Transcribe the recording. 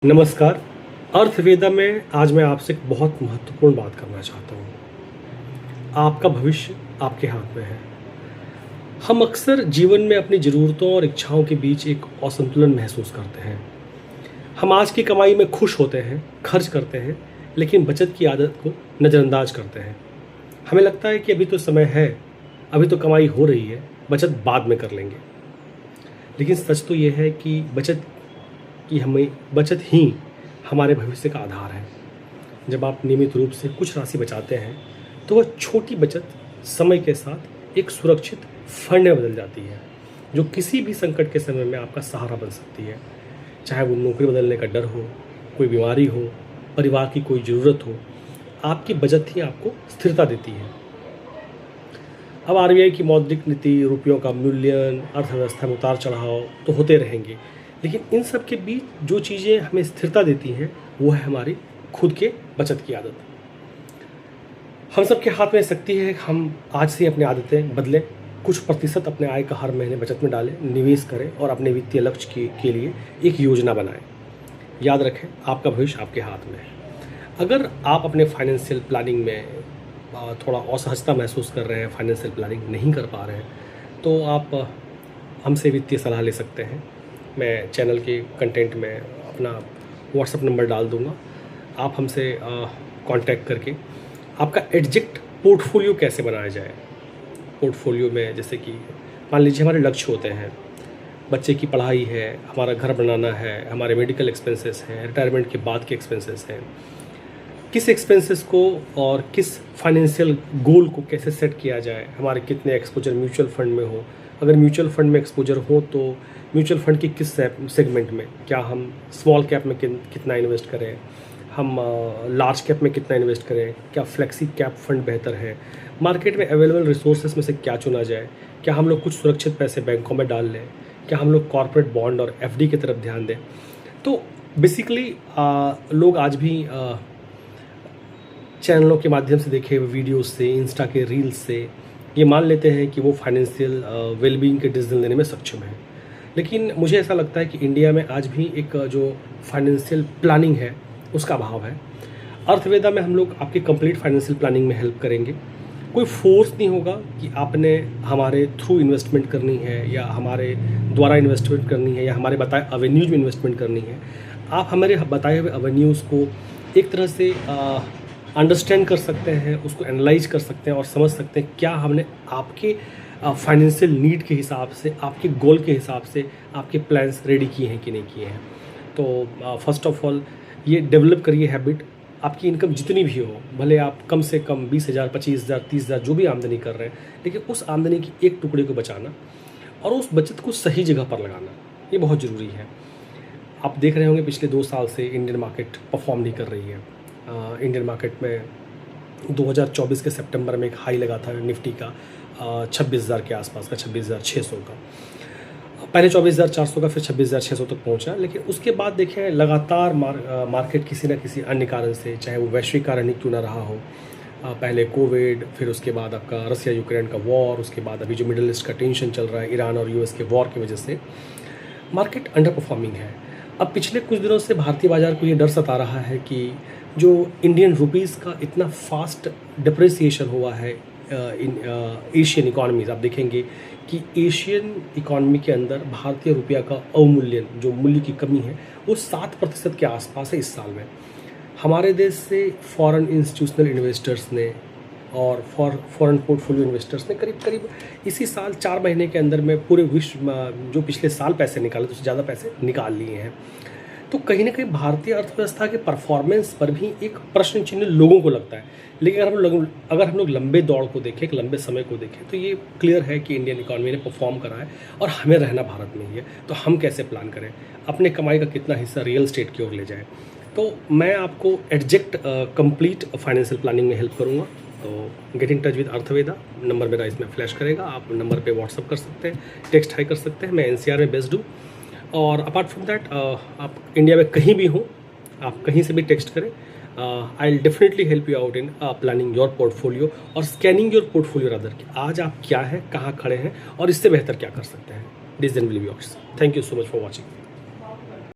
नमस्कार। अर्थवेदा में आज मैं आपसे एक बहुत महत्वपूर्ण बात करना चाहता हूँ। आपका भविष्य आपके हाथ में है। हम अक्सर जीवन में अपनी ज़रूरतों और इच्छाओं के बीच एक असंतुलन महसूस करते हैं। हम आज की कमाई में खुश होते हैं, खर्च करते हैं, लेकिन बचत की आदत को नज़रअंदाज करते हैं। हमें लगता है कि अभी तो समय है, अभी तो कमाई हो रही है, बचत बाद में कर लेंगे। लेकिन सच तो ये है कि बचत ही हमारे भविष्य का आधार है। जब आप नियमित रूप से कुछ राशि बचाते हैं तो वह छोटी बचत समय के साथ एक सुरक्षित फंड में बदल जाती है, जो किसी भी संकट के समय में आपका सहारा बन सकती है। चाहे वो नौकरी बदलने का डर हो, कोई बीमारी हो, परिवार की कोई ज़रूरत हो, आपकी बचत ही आपको स्थिरता देती है। अब आरबीआई की मौद्रिक नीति, रुपयों का मूल्यन, अर्थव्यवस्था में उतार चढ़ाव तो होते रहेंगे, लेकिन इन सब के बीच जो चीज़ें हमें स्थिरता देती हैं वो है हमारी खुद के बचत की आदत। हम सब के हाथ में शक्ति है। हम आज से अपनी आदतें बदलें, कुछ प्रतिशत अपने आय का हर महीने बचत में डालें, निवेश करें और अपने वित्तीय लक्ष्य के लिए एक योजना बनाएं। याद रखें, आपका भविष्य आपके हाथ में है। अगर आप अपने फाइनेंशियल प्लानिंग में थोड़ा असहजता महसूस कर रहे हैं, फाइनेंशियल प्लानिंग नहीं कर पा रहे हैं, तो आप हमसे वित्तीय सलाह ले सकते हैं। मैं चैनल के कंटेंट में अपना व्हाट्सएप नंबर डाल दूंगा। आप हमसे कांटेक्ट करके आपका एग्जैक्ट पोर्टफोलियो कैसे बनाया जाए। पोर्टफोलियो में जैसे कि मान लीजिए हमारे लक्ष्य होते हैं, बच्चे की पढ़ाई है, हमारा घर बनाना है, हमारे मेडिकल एक्सपेंसेस हैं, रिटायरमेंट के बाद के एक्सपेंसेस हैं। किस एक्सपेंसेस को और किस फाइनेंशियल गोल को कैसे सेट किया जाए, हमारे कितने एक्सपोजर म्यूचुअल फंड में हो, अगर म्यूचुअल फंड में एक्सपोजर हो तो म्यूचुअल फंड की किस सेगमेंट में, क्या हम स्मॉल कैप में कितना इन्वेस्ट करें, हम लार्ज कैप में कितना इन्वेस्ट करें, क्या फ्लेक्सी कैप फंड बेहतर है, मार्केट में अवेलेबल रिसोर्सेज में से क्या चुना जाए, क्या हम लोग कुछ सुरक्षित पैसे बैंकों में डाल लें, क्या हम लोग कॉर्पोरेट बॉन्ड और एफडी की तरफ ध्यान दें। तो बेसिकली लोग आज भी चैनलों के माध्यम से देखे हुए वीडियोस से, इंस्टा के रील्स से ये मान लेते हैं कि वो फाइनेंशियल वेलबींग के डिसीजन लेने में सक्षम है। लेकिन मुझे ऐसा लगता है कि इंडिया में आज भी एक जो फाइनेंशियल प्लानिंग है उसका अभाव है। अर्थवेदा में हम लोग आपकी कंप्लीट फाइनेंशियल प्लानिंग में हेल्प करेंगे। कोई फोर्स नहीं होगा कि आपने हमारे थ्रू इन्वेस्टमेंट करनी है या हमारे द्वारा इन्वेस्टमेंट करनी है या हमारे बताए अवेन्यूज में इन्वेस्टमेंट करनी है। आप हमारे बताए हुए अवेन्यूज़ को एक तरह से अंडरस्टैंड कर सकते हैं, उसको एनालाइज कर सकते हैं और समझ सकते हैं क्या हमने आपके फाइनेंशियल नीड के हिसाब से, आपके गोल के हिसाब से आपके प्लान्स रेडी किए हैं कि नहीं किए हैं। तो फर्स्ट ऑफ ऑल ये डेवलप करिए हैबिट। आपकी इनकम जितनी भी हो, भले आप कम से कम 20,000, 25,000, 30,000 जो भी आमदनी कर रहे हैं, लेकिन उस आमदनी की एक टुकड़े को बचाना और उस बचत को सही जगह पर लगाना, ये बहुत ज़रूरी है। आप देख रहे होंगे पिछले 2 साल से इंडियन मार्केट परफॉर्म नहीं कर रही है। इंडियन मार्केट में 2024 के सितंबर में एक हाई लगा था निफ्टी का 26,000 के आसपास का, 26,600 का। पहले 24,400 का, फिर 26,600 तक पहुंचा। लेकिन उसके बाद देखें लगातार मार्केट किसी न किसी अन्य कारण से, चाहे वो वैश्विक कारण ही क्यों ना रहा हो, पहले कोविड, फिर उसके बाद आपका रसिया यूक्रेन का वॉर, उसके बाद अभी जो मिडिल ईस्ट का टेंशन चल रहा है ईरान और यूएस के वॉर की वजह से मार्केट अंडर परफॉर्मिंग है। अब पिछले कुछ दिनों से भारतीय बाजार को ये डर सता रहा है कि जो इंडियन रुपीज़ का इतना फास्ट डिप्रिसिएशन हुआ है इन एशियन इकॉनमीज़, आप देखेंगे कि एशियन इकॉनमी के अंदर भारतीय रुपया का अवमूल्यन, जो मूल्य की कमी है, वो 7% के आसपास है इस साल में। हमारे देश से फॉरेन इंस्टीट्यूशनल इन्वेस्टर्स ने और फॉरेन पोर्टफोलियो इन्वेस्टर्स ने करीब करीब इसी साल 4 महीने के अंदर में पूरे विश्व में जो पिछले साल पैसे निकाले उससे ज़्यादा पैसे निकाल लिए हैं। तो कहीं ना कहीं भारतीय अर्थव्यवस्था के परफॉर्मेंस पर भी एक प्रश्न चिन्ह लोगों को लगता है। लेकिन अगर हम लोग लंबे दौड़ को देखें, एक लंबे समय को देखें, तो ये क्लियर है कि इंडियन इकॉनमी ने परफॉर्म करा है और हमें रहना भारत में ही है। तो हम कैसे प्लान करें, अपने कमाई का कितना हिस्सा रियल स्टेट की ओर ले जाएं। तो मैं आपको एग्जैक्ट कंप्लीट फाइनेंशियल प्लानिंग में हेल्प करूँगा। तो get in touch with Arthveda, number मेरा इसमें फ्लैश करेगा। आप नंबर पे व्हाट्सअप कर सकते हैं, टेक्स्ट हाई कर सकते हैं। मैं एनसीआर में बेस्ड हूँ और अपार्ट फ्रॉम दैट आप इंडिया में कहीं भी हो, आप कहीं से भी टेक्स्ट करें। I will definitely help you out in planning your portfolio और स्कैनिंग योर पोर्टफोलियो रादर कि आज आप क्या है, कहाँ खड़े हैं और इससे बेहतर क्या कर सकते हैं। Decision will be yours. Thank you so much for watching.